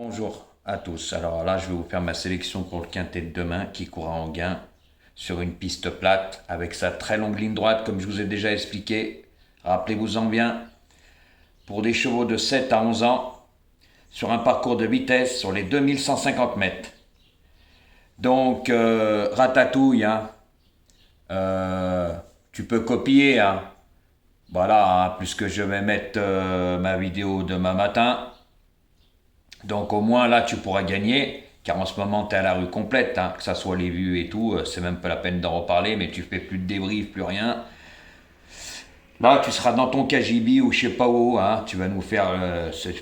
Bonjour à tous. Alors là, je vais vous faire ma sélection pour le quintet de demain qui courra en gain sur une piste plate avec sa très longue ligne droite, comme je vous ai déjà expliqué. Rappelez-vous-en bien, pour des chevaux de 7 à 11 ans, sur un parcours de vitesse sur les 2150 mètres. Donc, ratatouille, hein. Tu peux copier, hein. Voilà, hein, puisque je vais mettre ma vidéo demain matin. Donc au moins là tu pourras gagner, car en ce moment tu es à la rue complète, hein, que ça soit les vues et tout, c'est même pas la peine d'en reparler, mais tu fais plus de débrief, plus rien. Là tu seras dans ton KGB ou je sais pas où, hein, tu vas nous faire,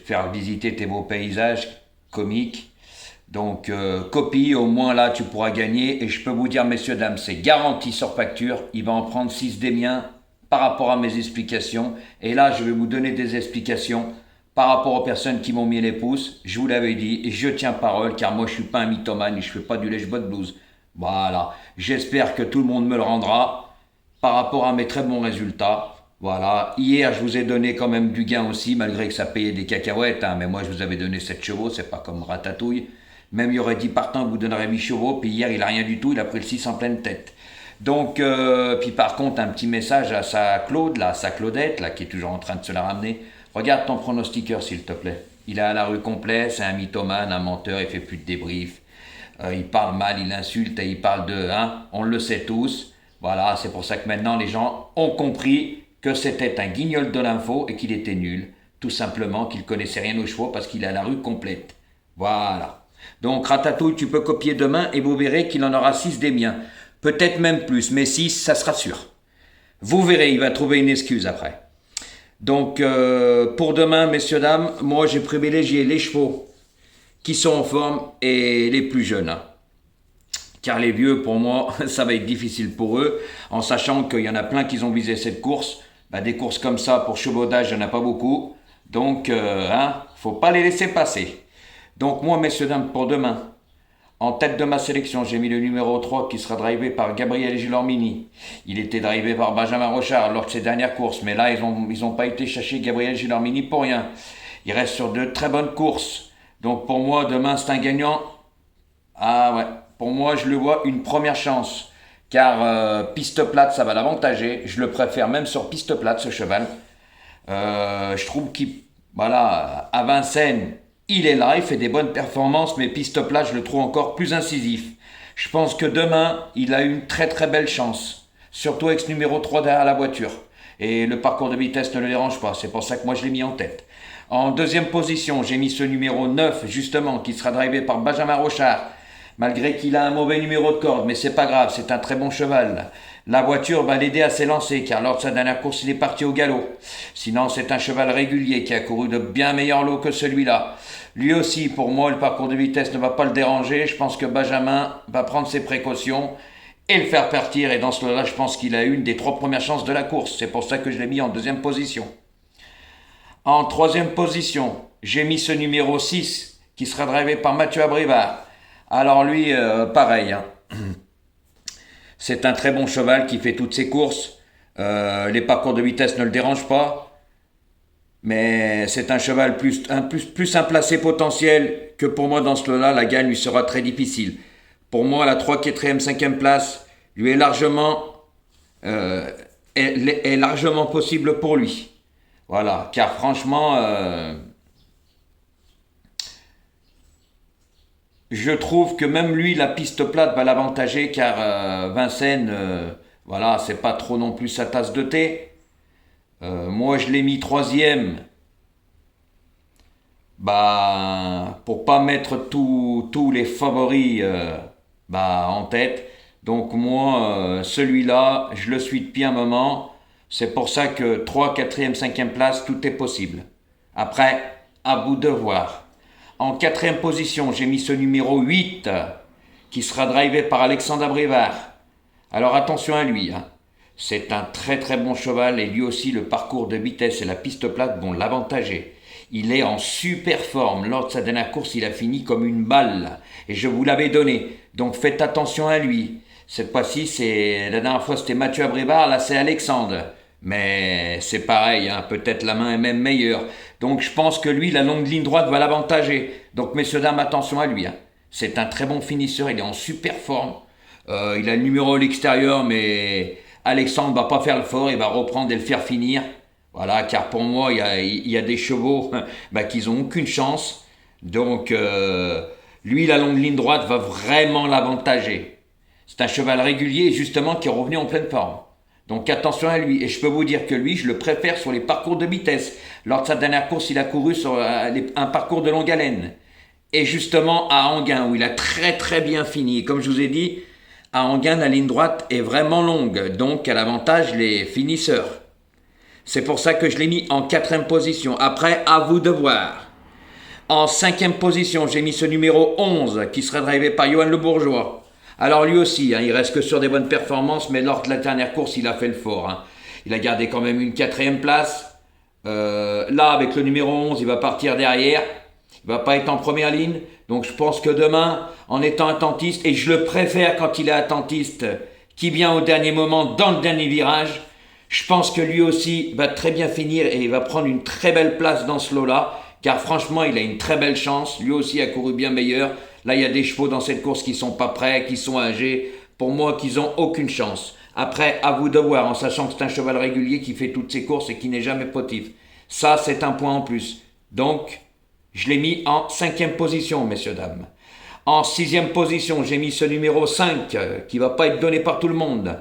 faire visiter tes beaux paysages comiques. Donc copie, au moins là tu pourras gagner, et je peux vous dire messieurs dames, c'est garanti sur facture, il va en prendre 6 des miens par rapport à mes explications, et là je vais vous donner des explications par rapport aux personnes qui m'ont mis les pouces. Je vous l'avais dit et je tiens parole, car moi je suis pas un mythomane et je fais pas du lèche-botte blues. Voilà, j'espère que tout le monde me le rendra par rapport à mes très bons résultats. Voilà, hier je vous ai donné quand même du gain aussi, malgré que ça payait des cacahuètes, hein, mais moi je vous avais donné 7 chevaux, c'est pas comme Ratatouille. Même il y aurait 10 partants, vous donnerez 8 chevaux, puis hier il a rien du tout, il a pris le 6 en pleine tête. Donc, puis par contre, un petit message à sa Claude, là, sa Claudette, là, qui est toujours en train de se la ramener. Regarde ton pronostiqueur, s'il te plaît. Il est à la rue complet, c'est un mythomane, un menteur, il fait plus de débrief. Il parle mal, il insulte et il parle de... Hein, on le sait tous. Voilà, c'est pour ça que maintenant les gens ont compris que c'était un guignol de l'info et qu'il était nul. Tout simplement qu'il connaissait rien aux chevaux parce qu'il est à la rue complète. Voilà. Donc Ratatouille, tu peux copier demain et vous verrez qu'il en aura 6 des miens. Peut-être même plus, mais 6, ça sera sûr. Vous verrez, il va trouver une excuse après. Donc, pour demain, messieurs, dames, moi j'ai privilégié les chevaux qui sont en forme et les plus jeunes, hein. Car les vieux, pour moi, ça va être difficile pour eux, en sachant qu'il y en a plein qui ont visé cette course. Bah, des courses comme ça, pour chevaux d'âge, il n'y en a pas beaucoup. Donc, hein, faut pas les laisser passer. Donc moi, messieurs, dames, pour demain, en tête de ma sélection, j'ai mis le numéro 3 qui sera drivé par Gabriel Gilormini. Il était drivé par Benjamin Rochard lors de ses dernières courses, mais là, ils ont pas été chercher Gabriel Gilormini pour rien. Il reste sur de très bonnes courses. Donc pour moi, demain, c'est un gagnant. Ah ouais, pour moi, je le vois une première chance. Car piste plate, ça va l'avantager. Je le préfère même sur piste plate, ce cheval. Je trouve qu'il, voilà, à Vincennes, il est là, il fait des bonnes performances, mais piste plate, je le trouve encore plus incisif. Je pense que demain, il a une très très belle chance. Surtout avec ce numéro 3 derrière la voiture. Et le parcours de vitesse ne le dérange pas, c'est pour ça que moi je l'ai mis en tête. En deuxième position, j'ai mis ce numéro 9, justement, qui sera drivé par Benjamin Rochard. Malgré qu'il a un mauvais numéro de corde, mais c'est pas grave, c'est un très bon cheval. La voiture va l'aider à s'élancer, car lors de sa dernière course, il est parti au galop. Sinon, c'est un cheval régulier qui a couru de bien meilleurs lots que celui-là. Lui aussi, pour moi, le parcours de vitesse ne va pas le déranger. Je pense que Benjamin va prendre ses précautions et le faire partir. Et dans ce lot-là, je pense qu'il a une des 3 premières chances de la course. C'est pour ça que je l'ai mis en deuxième position. En troisième position, j'ai mis ce numéro 6, qui sera drivé par Mathieu Abrivard. Alors lui, pareil, hein. C'est un très bon cheval qui fait toutes ses courses. Les parcours de vitesse ne le dérangent pas. Mais c'est un cheval plus un placé potentiel que pour moi dans ce lot-là, la gagne lui sera très difficile. Pour moi, la 3, 4e, 5e place lui est largement possible pour lui. Voilà, car franchement, je trouve que même lui, la piste plate va l'avantager, car Vincennes, voilà, c'est pas trop non plus sa tasse de thé. Moi, je l'ai mis 3e, bah, pour pas mettre tous les favoris bah, en tête. Donc moi, celui-là, je le suis depuis un moment. C'est pour ça que 3, 4e, 5e place, tout est possible. Après, à vous de voir. En 4e position, j'ai mis ce numéro 8, qui sera drivé par Alexandre Abrivard. Alors attention à lui, hein. C'est un très très bon cheval, et lui aussi le parcours de vitesse et la piste plate vont l'avantager. Il est en super forme. Lors de sa dernière course, il a fini comme une balle. Et je vous l'avais donné. Donc faites attention à lui. Cette fois-ci, la dernière fois c'était Mathieu Abrivard, là c'est Alexandre. Mais c'est pareil, hein, peut-être la main est même meilleure. Donc je pense que lui, la longue ligne droite va l'avantager. Donc messieurs, dames, attention à lui. Hein. C'est un très bon finisseur, il est en super forme. Il a le numéro à l'extérieur, mais Alexandre va pas faire le fort, il va reprendre et le faire finir. Voilà, car pour moi, il y a des chevaux qui n'ont aucune chance. Donc lui, la longue ligne droite va vraiment l'avantager. C'est un cheval régulier, justement, qui est revenu en pleine forme. Donc attention à lui. Et je peux vous dire que lui, je le préfère sur les parcours de vitesse. Lors de sa dernière course, il a couru sur un parcours de longue haleine. Et justement à Enghien, où il a très très bien fini. Et comme je vous ai dit, à Enghien, la ligne droite est vraiment longue. Donc elle avantage les finisseurs. C'est pour ça que je l'ai mis en 4e position. Après, à vous de voir. En 5e position, j'ai mis ce numéro 11, qui sera drivé par Johan Le Bourgeois. Alors lui aussi, hein, il reste que sur des bonnes performances, mais lors de la dernière course, il a fait le fort. Hein. Il a gardé quand même une 4e place. Là, avec le numéro 11, il va partir derrière. Il va pas être en première ligne. Donc je pense que demain, en étant attentiste, et je le préfère quand il est attentiste, qui vient au dernier moment, dans le dernier virage, je pense que lui aussi va très bien finir et il va prendre une très belle place dans ce lot-là, car franchement, il a une très belle chance. Lui aussi a couru bien meilleur. Là, il y a des chevaux dans cette course qui sont pas prêts, qui sont âgés. Pour moi, qu'ils ont aucune chance. Après, à vous de voir, en sachant que c'est un cheval régulier qui fait toutes ses courses et qui n'est jamais fautif. Ça, c'est un point en plus. Donc, je l'ai mis en 5e position, messieurs, dames. En 6e position, j'ai mis ce numéro 5, qui va pas être donné par tout le monde.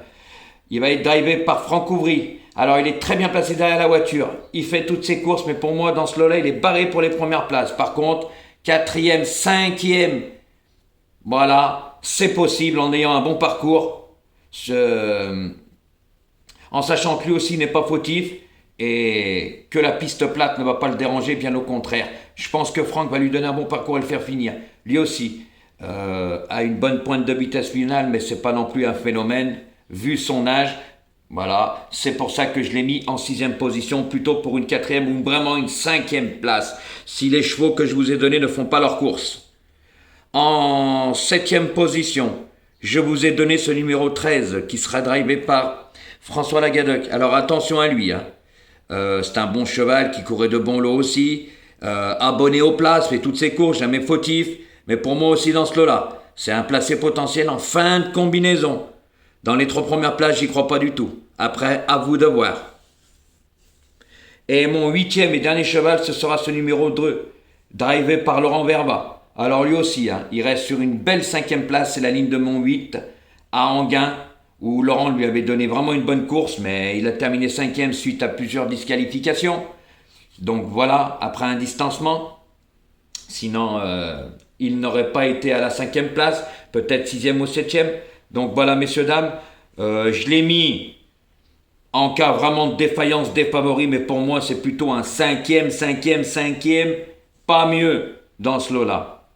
Il va être drivé par Franck Ouvry. Alors, il est très bien placé derrière la voiture. Il fait toutes ses courses, mais pour moi, dans ce lot-là, il est barré pour les premières places. Par contre, 4e, 5e, voilà, c'est possible en ayant un bon parcours, en sachant que lui aussi n'est pas fautif et que la piste plate ne va pas le déranger, bien au contraire. Je pense que Franck va lui donner un bon parcours et le faire finir. Lui aussi a une bonne pointe de vitesse finale, mais c'est pas non plus un phénomène, vu son âge. Voilà, c'est pour ça que je l'ai mis en 6e position, plutôt pour une 4e ou vraiment une 5e place, si les chevaux que je vous ai donnés ne font pas leur course. En 7e position, je vous ai donné ce numéro 13, qui sera drivé par François Lagadec. Alors attention à lui, hein. C'est un bon cheval qui courait de bons lots aussi, abonné aux places, fait toutes ses courses, jamais fautif, mais pour moi aussi dans ce lot-là, c'est un placé potentiel en fin de combinaison. Dans les 3 premières places, j'y crois pas du tout. Après, à vous de voir. Et mon 8e et dernier cheval, ce sera ce numéro 2, drivé par Laurent Verba. Alors lui aussi, hein, il reste sur une belle 5e place, c'est la ligne de mon 8, à Enghien, où Laurent lui avait donné vraiment une bonne course, mais il a terminé 5e suite à plusieurs disqualifications. Donc voilà, après un distancement. Sinon, il n'aurait pas été à la 5e place, peut-être 6e ou 7e. Donc voilà, messieurs, dames, je l'ai mis en cas vraiment de défaillance des favoris, mais pour moi, c'est plutôt un 5e, 5e, 5e, pas mieux dans ce lot-là.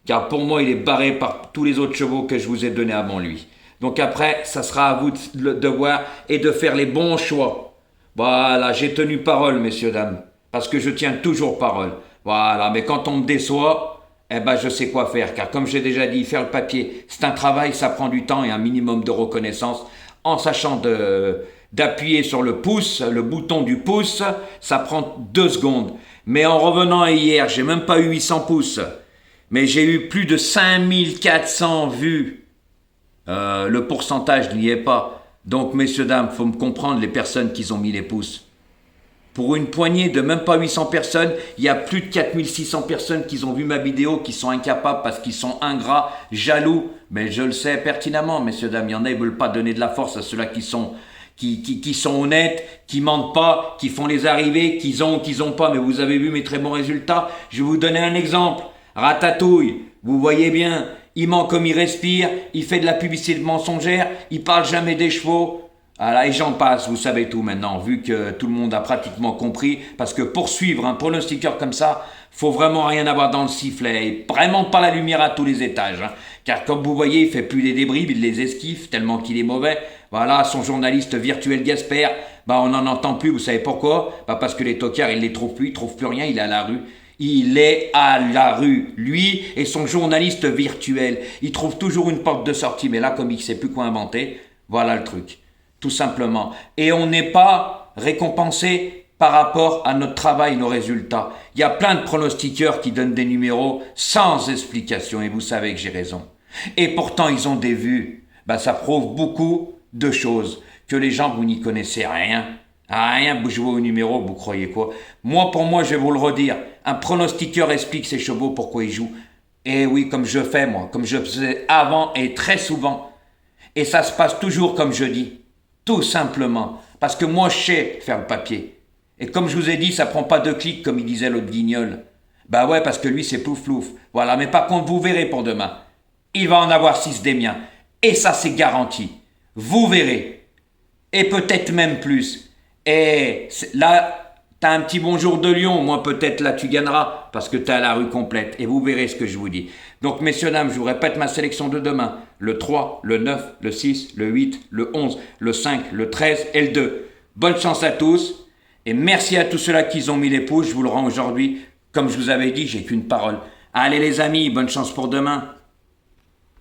Car pour moi, il est barré par tous les autres chevaux que je vous ai donnés avant lui. Donc après, ça sera à vous de voir et de faire les bons choix. Voilà, j'ai tenu parole, messieurs, dames, parce que je tiens toujours parole. Voilà, mais quand on me déçoit, eh ben je sais quoi faire, car comme j'ai déjà dit, faire le papier, c'est un travail, ça prend du temps et un minimum de reconnaissance. En sachant d'appuyer sur le pouce, le bouton du pouce, ça prend 2 secondes. Mais en revenant à hier, j'ai même pas eu 800 pouces, mais j'ai eu plus de 5400 vues. Le pourcentage n'y est pas. Donc, messieurs, dames, faut me comprendre les personnes qui ont mis les pouces. Pour une poignée de même pas 800 personnes, il y a plus de 4600 personnes qui ont vu ma vidéo, qui sont incapables parce qu'ils sont ingrats, jaloux. Mais je le sais pertinemment, messieurs, dames, il y en a, ils ne veulent pas donner de la force à ceux-là qui sont honnêtes, qui mentent pas, qui font les arrivées, qu'ils ont ou qu'ils n'ont pas. Mais vous avez vu mes très bons résultats. Je vais vous donner un exemple. Ratatouille, vous voyez bien, il ment comme il respire, il fait de la publicité mensongère, il parle jamais des chevaux. Voilà, et j'en passe, vous savez tout maintenant, vu que tout le monde a pratiquement compris, parce que pour suivre un pronostiqueur comme ça, faut vraiment rien avoir dans le sifflet, et vraiment pas la lumière à tous les étages, hein. Car comme vous voyez, il fait plus les débris, il les esquive, tellement qu'il est mauvais. Voilà, son journaliste virtuel Gasper, on n'en entend plus, vous savez pourquoi? Parce que les tocards, ils les trouvent plus, ils trouvent plus rien, il est à la rue. Il est à la rue, lui et son journaliste virtuel. Il trouve toujours une porte de sortie, mais là, comme il ne sait plus quoi inventer, voilà le truc. Tout simplement. Et on n'est pas récompensé par rapport à notre travail, nos résultats. Il y a plein de pronostiqueurs qui donnent des numéros sans explication et vous savez que j'ai raison. Et pourtant, ils ont des vues. Ça prouve beaucoup de choses. Que les gens, vous n'y connaissez rien. Rien, vous jouez au numéro, vous croyez quoi? Pour moi, je vais vous le redire. Un pronostiqueur explique ses chevaux pourquoi ils jouent. Et oui, comme je fais moi, comme je faisais avant et très souvent. Et ça se passe toujours comme je dis. Tout simplement. Parce que moi, je sais faire le papier. Et comme je vous ai dit, ça prend pas 2 clics comme il disait l'autre guignol. Ouais, parce que lui, c'est plouf-plouf. Voilà, mais par contre, vous verrez pour demain. Il va en avoir 6 des miens. Et ça, c'est garanti. Vous verrez. Et peut-être même plus. Et là, t'as un petit bonjour de Lyon. Moi, peut-être là, tu gagneras. Parce que t'as la rue complète. Et vous verrez ce que je vous dis. Donc, messieurs, dames, je vous répète ma sélection de demain. Le 3, le 9, le 6, le 8, le 11, le 5, le 13 et le 2. Bonne chance à tous. Et merci à tous ceux-là qui ont mis les pouces. Je vous le rends aujourd'hui. Comme je vous avais dit, j'ai qu'une parole. Allez les amis, bonne chance pour demain.